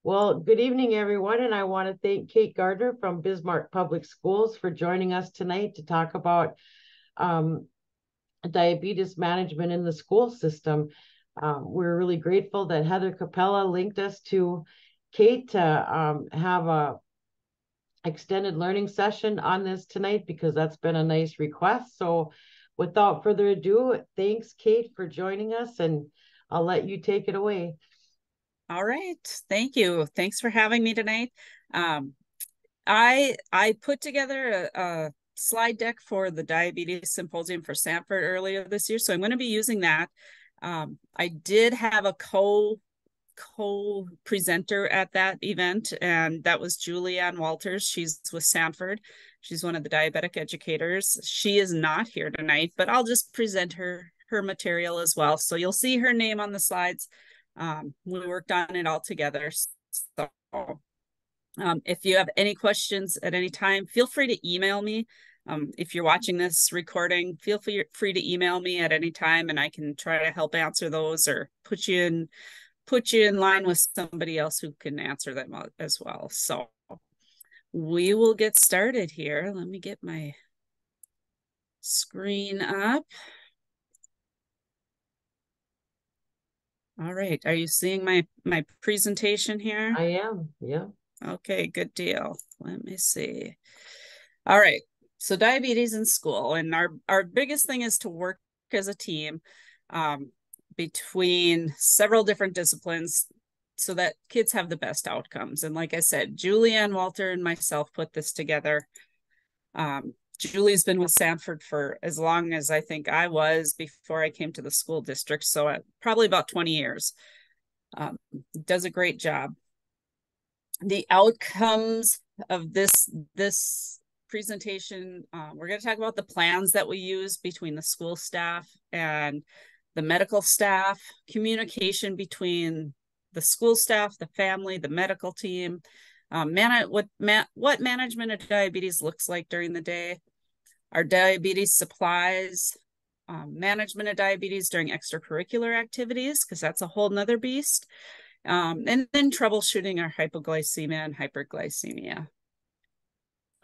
Well, good evening, everyone, and I want to thank Kate Gardner from Bismarck Public Schools for joining us tonight to talk about um, diabetes management in the school system. We're really grateful that Heather Capella linked us to Kate to have a extended learning session on this tonight because that's been a nice request. So without further ado, thanks, Kate, for joining us, and I'll let you take it away. All right. Thank you. Thanks for having me tonight. Um, I put together a slide deck for the Diabetes Symposium for Sanford earlier this year, so I'm going to be using that. I did have a co-presenter at that event, and that was Julianne Walters. She's with Sanford. She's one of the diabetic educators. She is not here tonight, but I'll just present her material as well. So you'll see her name on the slides. We worked on it all together. So if you have any questions at any time, feel free to email me. If you're watching this recording, feel free to email me at any time, and I can try to help answer those or put you in line with somebody else who can answer them as well. So we will get started here. Let me get my screen up. All right. Are you seeing my presentation here? I am, yeah. Okay, good deal. Let me see. All right. So diabetes in school, and our biggest thing is to work as a team um, between several different disciplines so that kids have the best outcomes. And like I said, Julianne Walter and myself put this together. Julie's been with Sanford for as long as I think I was before I came to the school district, so probably about 20 years. Does a great job. The outcomes of this presentation, we're going to talk about the plans that we use between the school staff and the medical staff, communication between the school staff, the family, the medical team, what management of diabetes looks like during the day, our diabetes supplies, management of diabetes during extracurricular activities, because that's a whole nother beast. And then troubleshooting our hypoglycemia and hyperglycemia.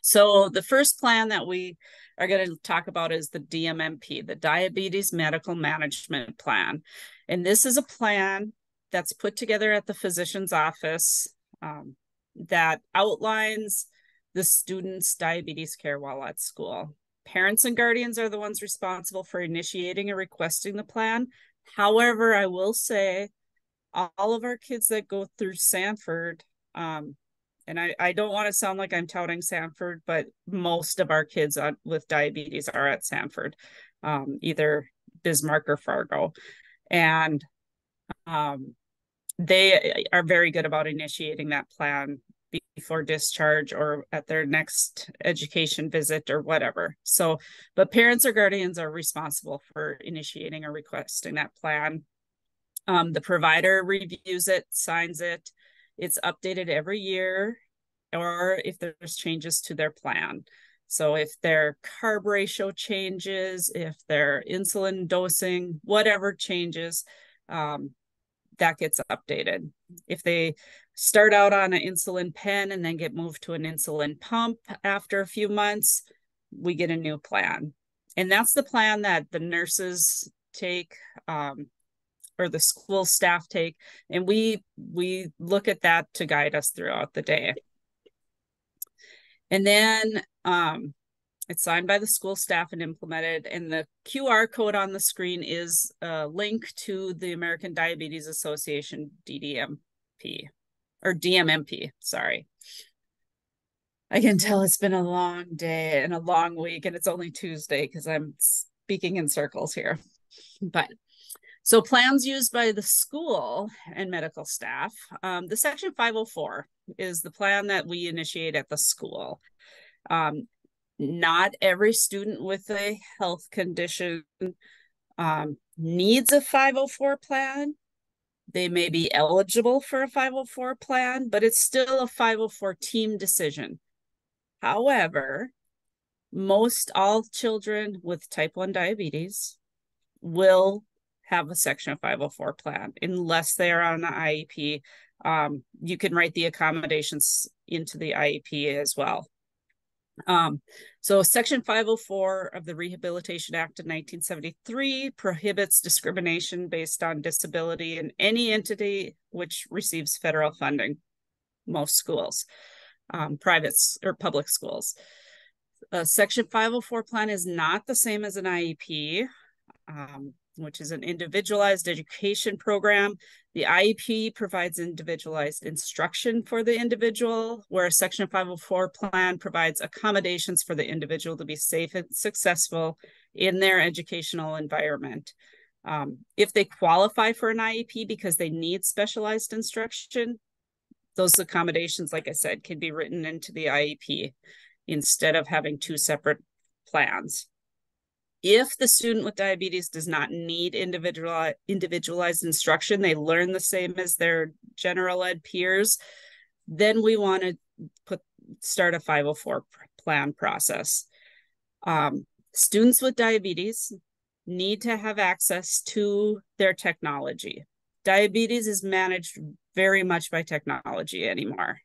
So the first plan that we are going to talk about is the DMMP, the Diabetes Medical Management Plan. And this is a plan that's put together at the physician's office that outlines the student's diabetes care while at school. Parents and guardians are the ones responsible for initiating and requesting the plan. However, I will say all of our kids that go through Sanford, and I don't want to sound like I'm touting Sanford, but most of our kids with diabetes are at Sanford, either Bismarck or Fargo. And they are very good about initiating that plan before discharge or at their next education visit or whatever. So, but parents or guardians are responsible for initiating or requesting that plan. The provider reviews it, signs it. It's updated every year, or if there's changes to their plan. So if their carb ratio changes, if their insulin dosing, whatever changes, that gets updated. If they start out on an insulin pen and then get moved to an insulin pump after a few months, we get a new plan. And that's the plan that the nurses take, or the school staff take, and we look at that to guide us throughout the day. And then it's signed by the school staff and implemented, and the QR code on the screen is a link to the American Diabetes Association DDMP, or DMMP, sorry. I can tell it's been a long day and a long week, and it's only Tuesday because I'm speaking in circles here. But so plans used by the school and medical staff. The Section 504 is the plan that we initiate at the school. Not every student with a health condition needs a 504 plan. They may be eligible for a 504 plan, but it's still a 504 team decision. However, most all children with type 1 diabetes will have a Section 504 plan unless they are on the IEP. You can write the accommodations into the IEP as well. So Section 504 of the Rehabilitation Act of 1973 prohibits discrimination based on disability in any entity which receives federal funding, most schools, private or public schools. Section 504 plan is not the same as an IEP, which is an individualized education program. The IEP provides individualized instruction for the individual, where a Section 504 plan provides accommodations for the individual to be safe and successful in their educational environment. If they qualify for an IEP because they need specialized instruction, those accommodations, like I said, can be written into the IEP instead of having two separate plans. If the student with diabetes does not need individualized instruction, they learn the same as their general ed peers, then we want to start a 504 plan process. Students with diabetes need to have access to their technology. Diabetes is managed very much by technology anymore.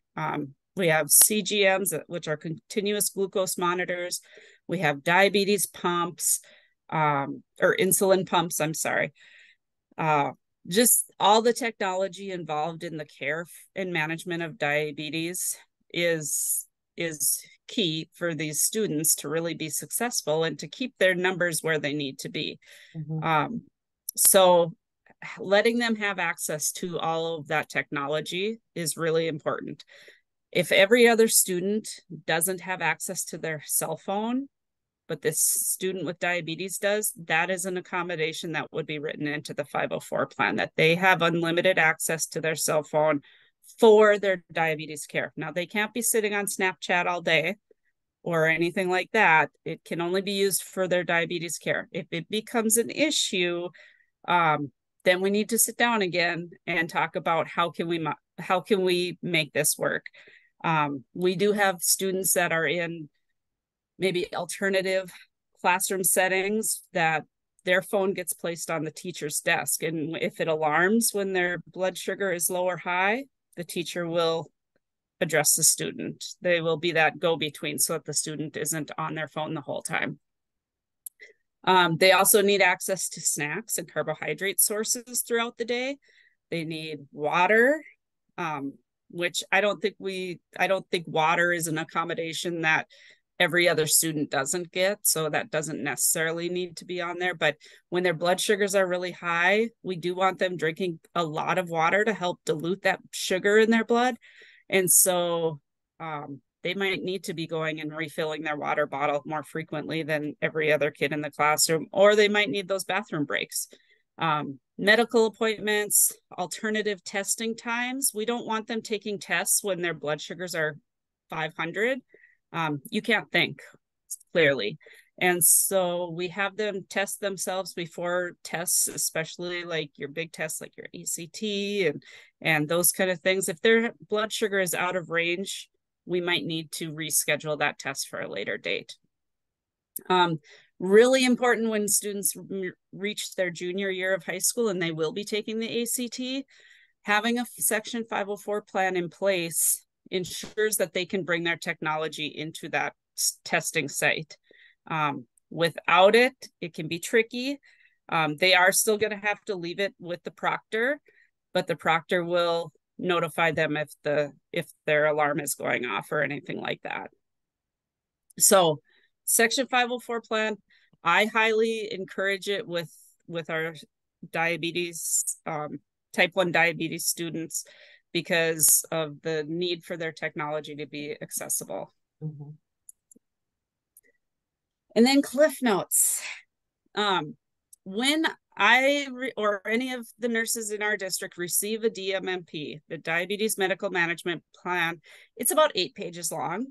We have CGMs, which are continuous glucose monitors. We have diabetes pumps, or insulin pumps, I'm sorry. Just all the technology involved in the care and management of diabetes is key for these students to really be successful and to keep their numbers where they need to be. Mm-hmm. So letting them have access to all of that technology is really important. If every other student doesn't have access to their cell phone, but this student with diabetes does, that is an accommodation that would be written into the 504 plan, that they have unlimited access to their cell phone for their diabetes care. Now, they can't be sitting on Snapchat all day or anything like that. It can only be used for their diabetes care. If it becomes an issue, then we need to sit down again and talk about how can we make this work. We do have students that are in maybe alternative classroom settings that their phone gets placed on the teacher's desk. And if it alarms when their blood sugar is low or high, the teacher will address the student. They will be that go-between so that the student isn't on their phone the whole time. They also need access to snacks and carbohydrate sources throughout the day. They need water, which I don't think water is an accommodation that every other student doesn't get. So that doesn't necessarily need to be on there. But when their blood sugars are really high, we do want them drinking a lot of water to help dilute that sugar in their blood. And so they might need to be going and refilling their water bottle more frequently than every other kid in the classroom, or they might need those bathroom breaks. Medical appointments, alternative testing times. We don't want them taking tests when their blood sugars are 500. You can't think clearly. And so we have them test themselves before tests, especially like your big tests, like your ACT and those kind of things. If their blood sugar is out of range, we might need to reschedule that test for a later date. Really important when students reach their junior year of high school and they will be taking the ACT, having a Section 504 plan in place ensures that they can bring their technology into that testing site. Without it, it can be tricky. They are still going to have to leave it with the proctor, but the proctor will notify them if their alarm is going off or anything like that. So Section 504 plan, I highly encourage it with our diabetes, type 1 diabetes students, because of the need for their technology to be accessible. Mm-hmm. And then Cliff Notes. When I or any of the nurses in our district receive a DMMP, the Diabetes Medical Management Plan, it's about 8 pages long.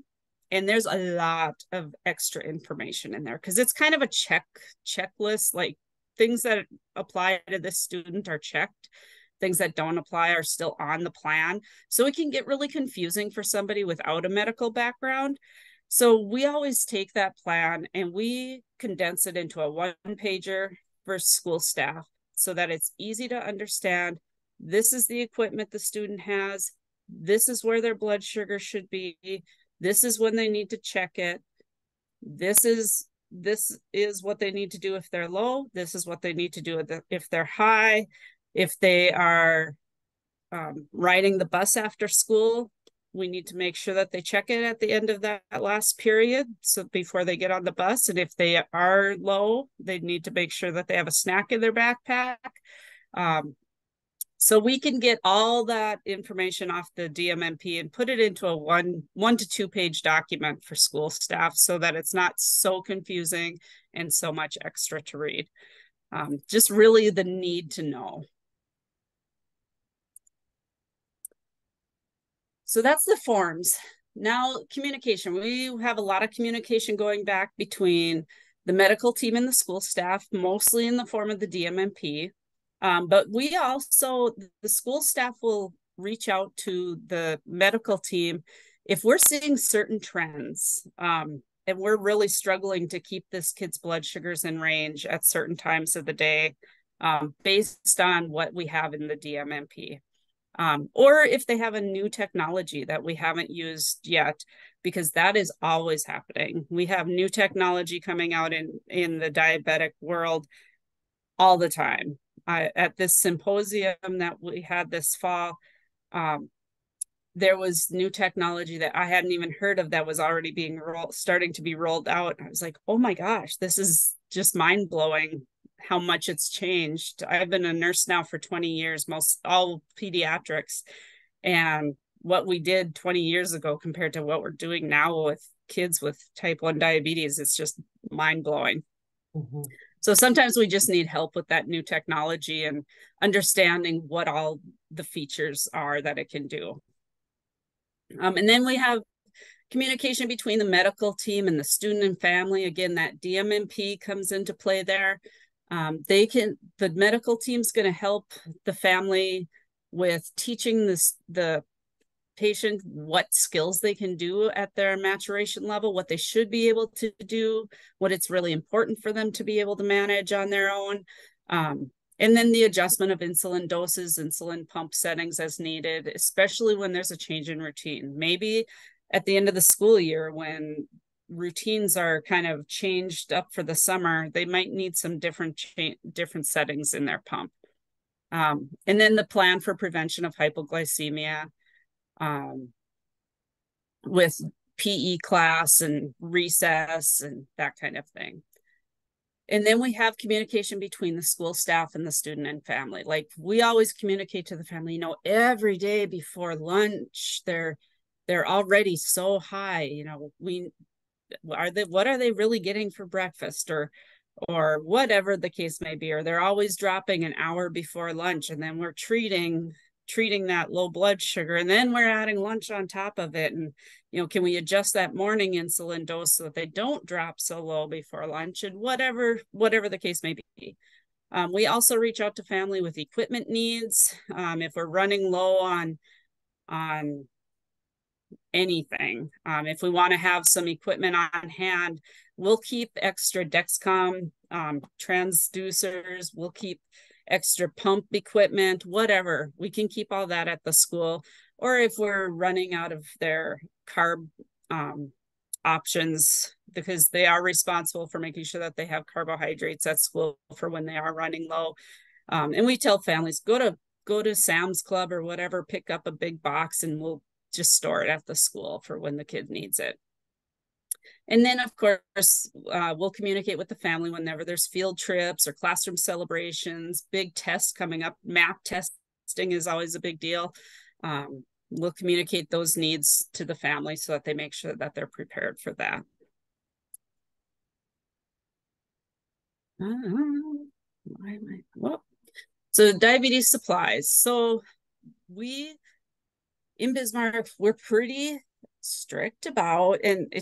And there's a lot of extra information in there because it's kind of a checklist, like things that apply to this student are checked. Things that don't apply are still on the plan. So it can get really confusing for somebody without a medical background. So we always take that plan and we condense it into a 1-pager for school staff so that it's easy to understand. This is the equipment the student has. This is where their blood sugar should be. This is when they need to check it. This is what they need to do if they're low. This is what they need to do if they're high. If they are riding the bus after school, we need to make sure that they check it at the end of that last period, so before they get on the bus. And if they are low, they need to make sure that they have a snack in their backpack. So we can get all that information off the DMMP and put it into a one to 2 page document for school staff, so that it's not so confusing and so much extra to read. Just really the need to know. So that's the forms. Now, communication. We have a lot of communication going back between the medical team and the school staff, mostly in the form of the DMMP. But we also, the school staff will reach out to the medical team if we're seeing certain trends, and we're really struggling to keep this kid's blood sugars in range at certain times of the day, based on what we have in the DMMP. Or if they have a new technology that we haven't used yet, because that is always happening. We have new technology coming out in the diabetic world all the time. At this symposium that we had this fall, there was new technology that I hadn't even heard of that was already starting to be rolled out. I was like, oh my gosh, this is just mind blowing how much it's changed. I've been a nurse now for 20 years, all pediatrics. And what we did 20 years ago compared to what we're doing now with kids with type 1 diabetes, it's just mind blowing. Mm-hmm. So sometimes we just need help with that new technology and understanding what all the features are that it can do. And then we have communication between the medical team and the student and family. Again, that DMMP comes into play there. The medical team's going to help the family with teaching the patient what skills they can do at their maturation level, what they should be able to do, what it's really important for them to be able to manage on their own. And then the adjustment of insulin doses, insulin pump settings as needed, especially when there's a change in routine. Maybe at the end of the school year, when routines are kind of changed up for the summer, they might need some different settings in their pump. And then the plan for prevention of hypoglycemia, with PE class and recess and that kind of thing. And then we have communication between the school staff and the student and family. Like, we always communicate to the family, every day before lunch, they're already so high, what are they really getting for breakfast, or whatever the case may be, or they're always dropping an hour before lunch, and then we're treating that low blood sugar, and then we're adding lunch on top of it. And can we adjust that morning insulin dose so that they don't drop so low before lunch, and whatever the case may be. We also reach out to family with equipment needs. If we're running low on anything, if we want to have some equipment on hand, we'll keep extra Dexcom transducers, we'll keep extra pump equipment, whatever. We can keep all that at the school. Or if we're running out of their carb options, because they are responsible for making sure that they have carbohydrates at school for when they are running low. And we tell families, go to Sam's Club or whatever, pick up a big box, and we'll just store it at the school for when the kid needs it. And then, of course, we'll communicate with the family whenever there's field trips or classroom celebrations, big tests coming up. MAP testing is always a big deal. We'll communicate those needs to the family so that they make sure that they're prepared for that. So diabetes supplies. So we, in Bismarck, we're pretty strict about, and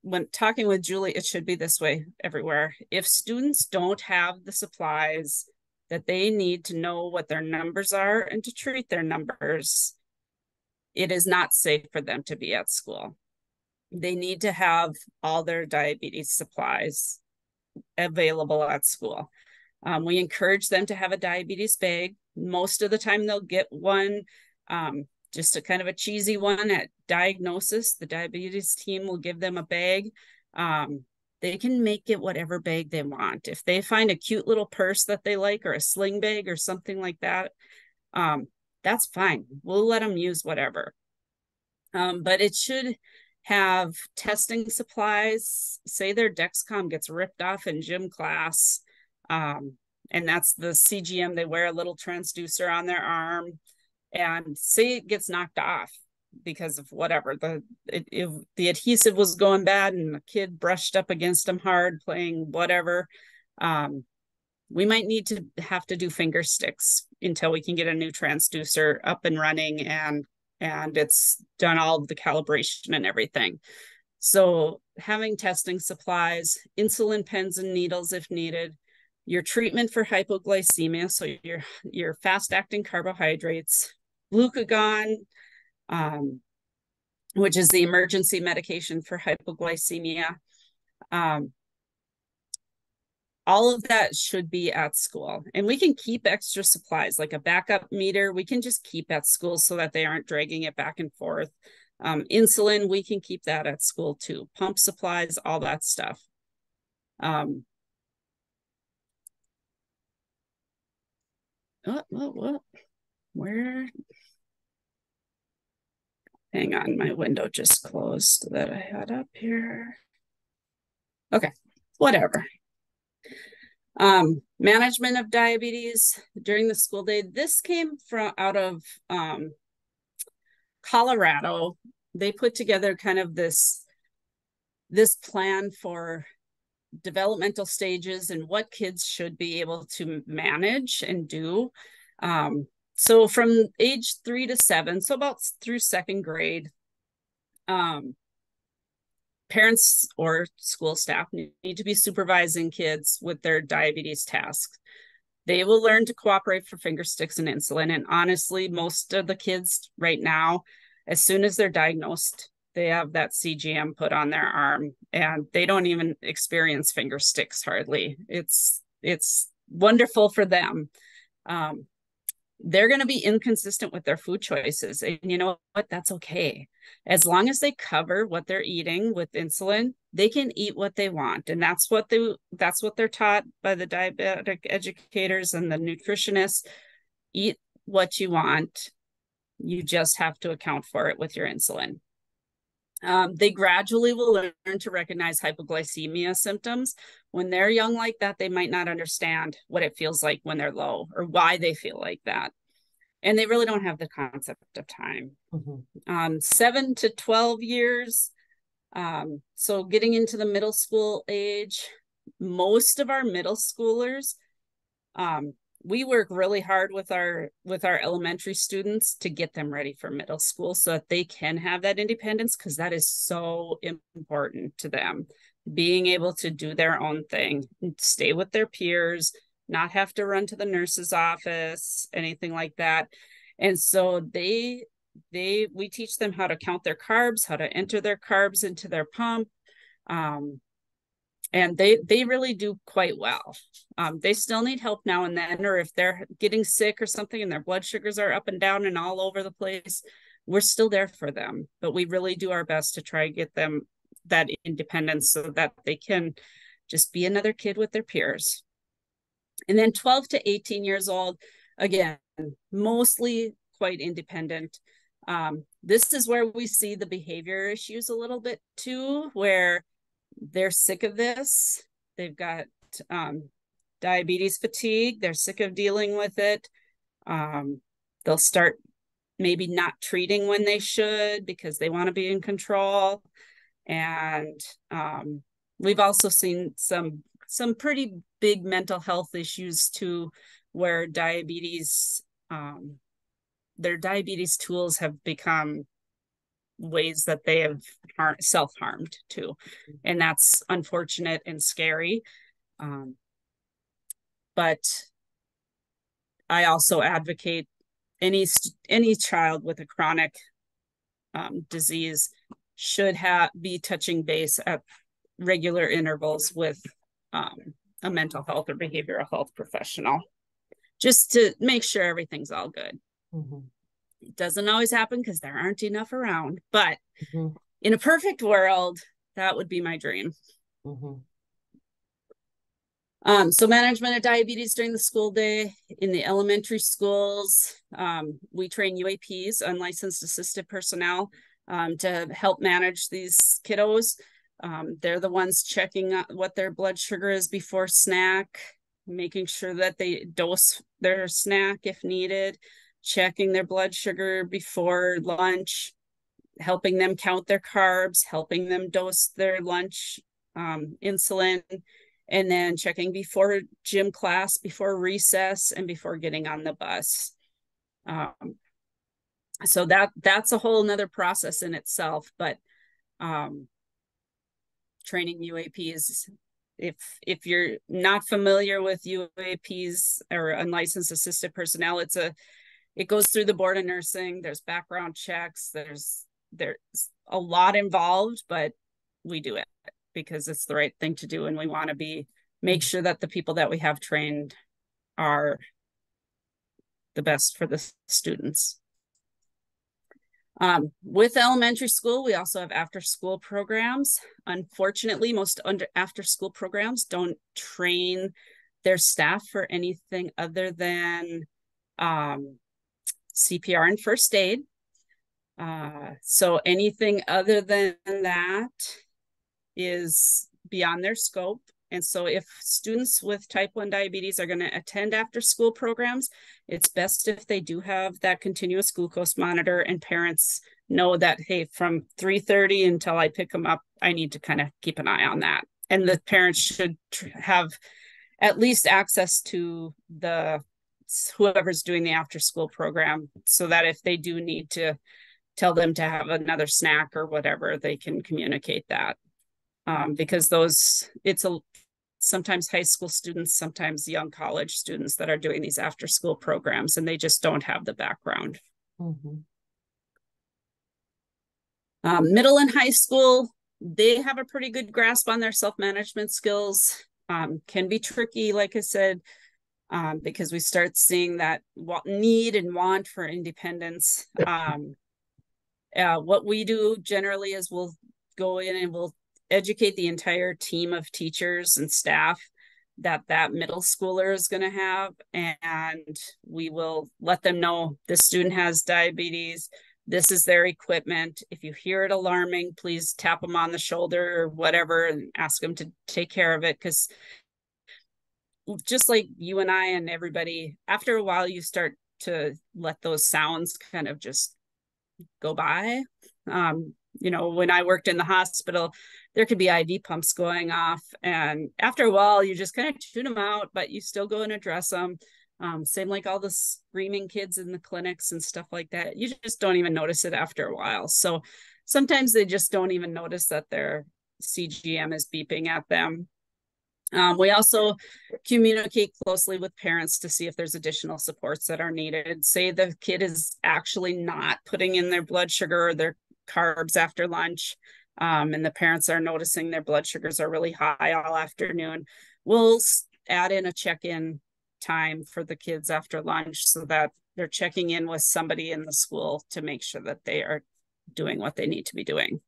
when talking with Julie, it should be this way everywhere. If students don't have the supplies that they need to know what their numbers are and to treat their numbers, it is not safe for them to be at school. They need to have all their diabetes supplies available at school. We encourage them to have a diabetes bag. Most of the time they'll get one, just a kind of a cheesy one at diagnosis. The diabetes team will give them a bag. They can make it whatever bag they want. If they find a cute little purse that they like, or a sling bag or something like that, that's fine. We'll let them use whatever. But it should have testing supplies. Say their Dexcom gets ripped off in gym class, and that's the CGM. They wear a little transducer on their arm, and say it gets knocked off because of whatever, the adhesive was going bad and the kid brushed up against them hard playing whatever. We might need to have to do finger sticks until we can get a new transducer up and running, and it's done all of the calibration and everything. So having testing supplies, insulin pens and needles if needed, your treatment for hypoglycemia, so your fast-acting carbohydrates, glucagon, which is the emergency medication for hypoglycemia. All of that should be at school. And we can keep extra supplies, like a backup meter, we can just keep at school so that they aren't dragging it back and forth. Insulin, we can keep that at school too. Pump supplies, all that stuff. Where? Hang on, my window just closed that I had up here. Okay, whatever. Management of diabetes during the school day. This came from out of Colorado. They put together kind of this plan for developmental stages and what kids should be able to manage and do. So from age 3 to 7, so about through second grade, parents or school staff need to be supervising kids with their diabetes tasks. They will learn to cooperate for finger sticks and insulin. And honestly, most of the kids right now, as soon as they're diagnosed, they have that CGM put on their arm and they don't even experience finger sticks hardly. It's wonderful for them. They're going to be inconsistent with their food choices. And you know what? That's okay. As long as they cover what they're eating with insulin, they can eat what they want. And that's what they're taught by the diabetic educators and the nutritionists. Eat what you want. You just have to account for it with your insulin. They gradually will learn to recognize hypoglycemia symptoms. When they're young like that, they might not understand what it feels like when they're low or why they feel like that. And they really don't have the concept of time. 7 to 12 years. So getting into the middle school age, most of our middle schoolers, we work really hard with our elementary students to get them ready for middle school so that they can have that independence, because that is so important to them. Being able to do their own thing, stay with their peers, not have to run to the nurse's office, anything like that. And so we teach them how to count their carbs, how to enter their carbs into their pump. And they really do quite well. They still need help now and then, or if they're getting sick or something and their blood sugars are up and down and all over the place, we're still there for them. But we really do our best to try to get them that independence so that they can just be another kid with their peers. And then 12 to 18 years old, again, mostly quite independent. This is where we see the behavior issues a little bit too, where they're sick of this. They've got diabetes fatigue. They're sick of dealing with it. They'll start maybe not treating when they should because they want to be in control. And we've also seen some pretty big mental health issues too, where their diabetes tools have become ways that they have self-harmed too. And that's unfortunate and scary. But I also advocate any child with a chronic disease should be touching base at regular intervals with a mental health or behavioral health professional, just to make sure everything's all good. Mm-hmm. It doesn't always happen because there aren't enough around, but Mm-hmm. in a perfect world, that would be my dream. Mm-hmm. So management of diabetes during the school day. In the elementary schools, we train UAPs, unlicensed assisted personnel, to help manage these kiddos. They're the ones checking what their blood sugar is before snack, making sure that they dose their snack if needed, checking their blood sugar before lunch, helping them count their carbs, helping them dose their lunch insulin, and then checking before gym class, before recess, and before getting on the bus. So that's a whole nother process in itself, but training UAPs, if you're not familiar with UAPs or unlicensed assisted personnel, it goes through the board of nursing. There's background checks. There's a lot involved, but we do it because it's the right thing to do, and we want to make sure that the people that we have trained are the best for the students. With elementary school, we also have after-school programs. Unfortunately, most after-school programs don't train their staff for anything other than CPR and first aid. So anything other than that is beyond their scope. And so if students with type 1 diabetes are going to attend after school programs, it's best if they do have that continuous glucose monitor, and parents know that, hey, from 3:30 until I pick them up, I need to kind of keep an eye on that. And the parents should have at least access to whoever's doing the after school program, so that if they do need to tell them to have another snack or whatever, they can communicate that. Because sometimes high school students, sometimes young college students that are doing these after school programs, and they just don't have the background. Mm-hmm. Middle and high school, they have a pretty good grasp on their self-management skills. Can be tricky, like I said, because we start seeing that need and want for independence. What we do generally is we'll go in and we'll educate the entire team of teachers and staff that middle schooler is going to have, and we will let them know this student has diabetes. This is their equipment. If you hear it alarming, please tap them on the shoulder or whatever and ask them to take care of it, because just like you and I and everybody, after a while you start to let those sounds kind of just go by. When I worked in the hospital, there could be IV pumps going off, and after a while you just kind of tune them out, but you still go and address them. Same like all the screaming kids in the clinics and stuff like that. You just don't even notice it after a while. So sometimes they just don't even notice that their CGM is beeping at them. We also communicate closely with parents to see if there's additional supports that are needed. Say the kid is actually not putting in their blood sugar or their carbs after lunch, and the parents are noticing their blood sugars are really high all afternoon. We'll add in a check-in time for the kids after lunch so that they're checking in with somebody in the school to make sure that they are doing what they need to be doing.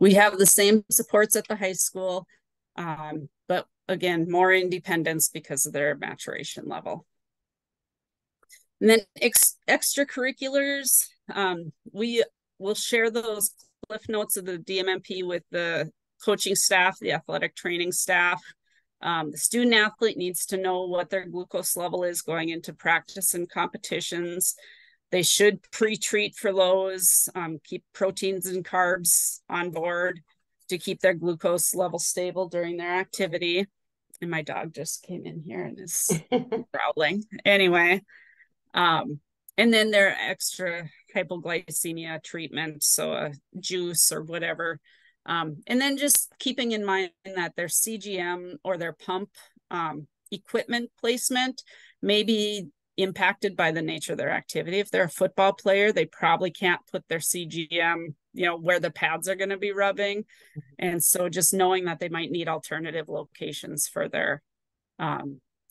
We have the same supports at the high school, but again, more independence because of their maturation level. And then extracurriculars, we will share those cliff notes of the DMMP with the coaching staff, the athletic training staff. The student athlete needs to know what their glucose level is going into practice and competitions. They should pre-treat for lows, keep proteins and carbs on board to keep their glucose level stable during their activity. And my dog just came in here and is growling. Anyway, and then their extra hypoglycemia treatment, so a juice or whatever. And then just keeping in mind that their CGM or their pump equipment placement may be impacted by the nature of their activity. If they're a football player, they probably can't put their CGM where the pads are going to be rubbing. And so just knowing that they might need alternative locations for their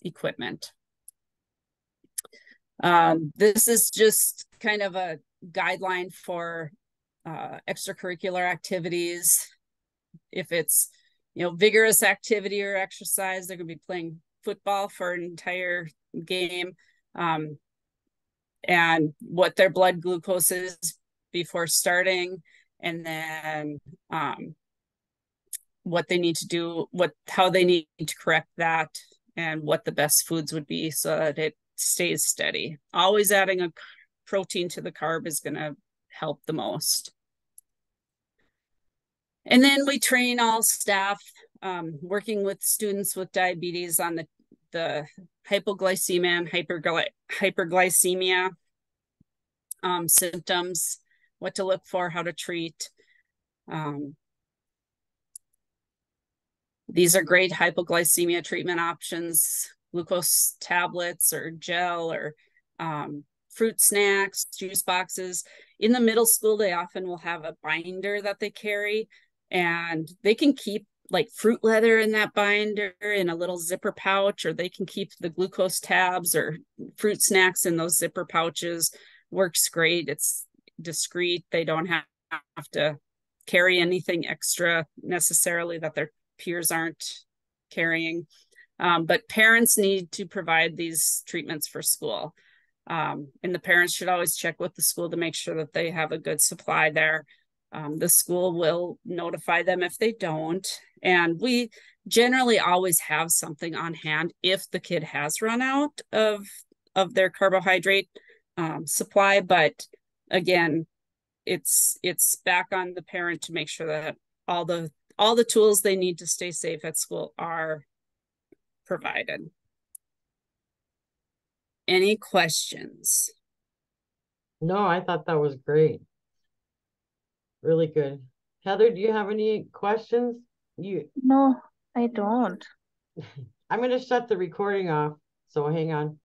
equipment. This is just kind of a guideline for extracurricular activities. If it's, vigorous activity or exercise, they're going to be playing football for an entire game, and what their blood glucose is before starting, and then what they need to do, how they need to correct that, and what the best foods would be so that it stays steady. Always adding a protein to the carb is going to help the most. And then we train all staff working with students with diabetes on the hypoglycemia and hyperglycemia symptoms, what to look for, how to treat. These are great hypoglycemia treatment options, glucose tablets or gel or fruit snacks, juice boxes. In the middle school, they often will have a binder that they carry, and they can keep like fruit leather in that binder in a little zipper pouch, or they can keep the glucose tabs or fruit snacks in those zipper pouches. Works great. It's discreet. They don't have to carry anything extra necessarily that their peers aren't carrying. But parents need to provide these treatments for school. And the parents should always check with the school to make sure that they have a good supply there. The school will notify them if they don't. And we generally always have something on hand if the kid has run out of their carbohydrate supply. But again, it's back on the parent to make sure that all the tools they need to stay safe at school are provided. Any questions? No, I thought that was great. Really good. Heather, do you have any questions? No, I don't. I'm going to shut the recording off, so hang on.